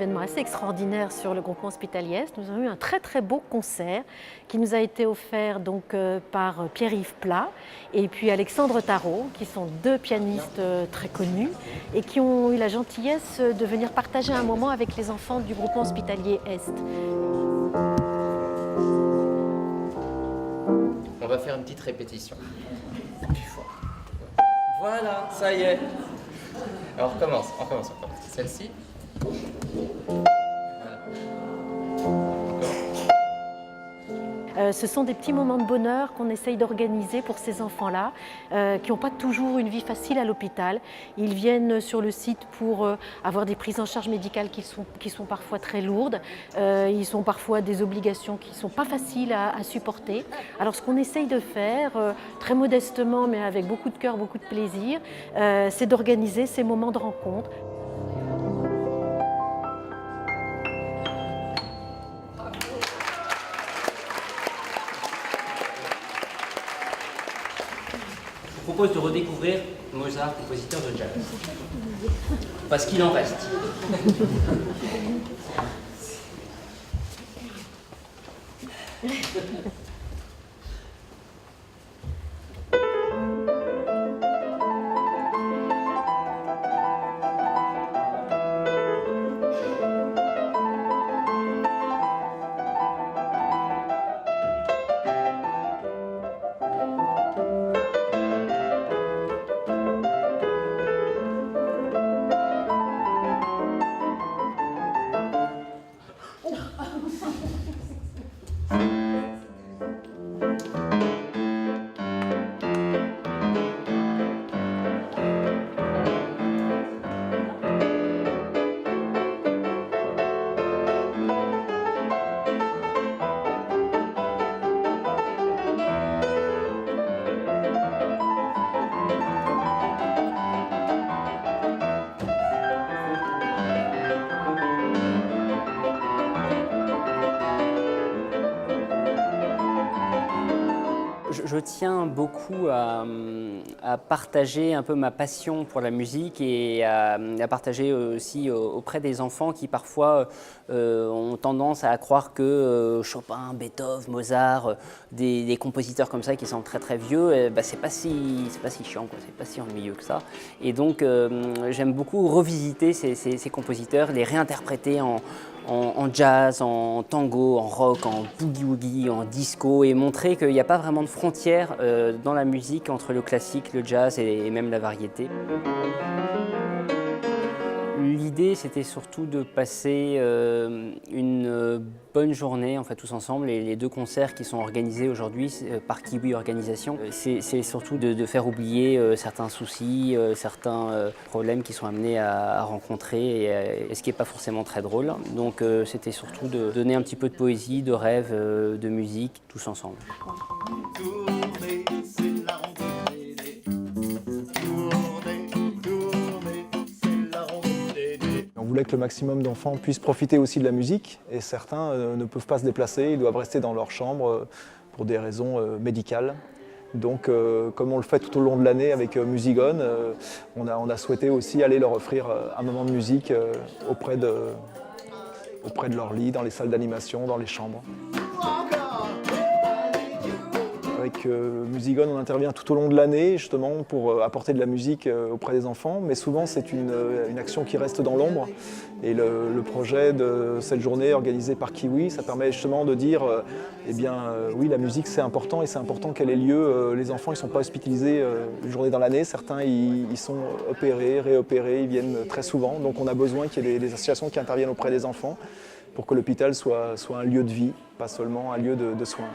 événement assez extraordinaire sur le groupement hospitalier Est. Nous avons eu un très très beau concert qui nous a été offert donc, par Pierre-Yves Plat et puis Alexandre Tarot, qui sont deux pianistes très connus et qui ont eu la gentillesse de venir partager un moment avec les enfants du groupement hospitalier Est. On va faire une petite répétition. Voilà, ça y est. Alors on recommence. Celle-ci. Ce sont des petits moments de bonheur qu'on essaye d'organiser pour ces enfants-là, qui n'ont pas toujours une vie facile à l'hôpital. Ils viennent sur le site pour avoir des prises en charge médicales qui sont parfois très lourdes. Ils ont parfois des obligations qui ne sont pas faciles à supporter. Alors ce qu'on essaye de faire, très modestement, mais avec beaucoup de cœur, beaucoup de plaisir, c'est d'organiser ces moments de rencontre. Je propose de redécouvrir Mozart, compositeur de jazz. Parce qu'il en reste. Je tiens beaucoup à partager un peu ma passion pour la musique et à partager aussi auprès des enfants qui parfois ont tendance à croire que Chopin, Beethoven, Mozart, des compositeurs comme ça qui sont très très vieux, c'est pas si chiant, quoi, c'est pas si ennuyeux que ça. Et donc j'aime beaucoup revisiter ces compositeurs, les réinterpréter en jazz, en tango, en rock, en boogie-woogie, en disco et montrer qu'il n'y a pas vraiment de frontières dans la musique entre le classique, le jazz et même la variété. L'idée, c'était surtout de passer une bonne journée en fait, tous ensemble. Et les deux concerts qui sont organisés aujourd'hui par Kiwi Organisation, c'est surtout de faire oublier certains soucis, certains problèmes qu'ils sont amenés à rencontrer, et ce qui n'est pas forcément très drôle. Donc c'était surtout de donner un petit peu de poésie, de rêve, de musique, tous ensemble. On voulait que le maximum d'enfants puissent profiter aussi de la musique, et certains ne peuvent pas se déplacer, ils doivent rester dans leur chambre pour des raisons médicales. Donc comme on le fait tout au long de l'année avec Musigone, on a souhaité aussi aller leur offrir un moment de musique auprès de leur lit, dans les salles d'animation, dans les chambres. Avec Musigone, on intervient tout au long de l'année justement pour apporter de la musique auprès des enfants, mais souvent c'est une action qui reste dans l'ombre. Et le projet de cette journée organisée par Kiwi, ça permet justement de dire oui, la musique c'est important, et c'est important qu'elle ait lieu. Les enfants ils ne sont pas hospitalisés une journée dans l'année, certains ils sont opérés, réopérés, ils viennent très souvent, donc on a besoin qu'il y ait des associations qui interviennent auprès des enfants pour que l'hôpital soit un lieu de vie, pas seulement un lieu de soins.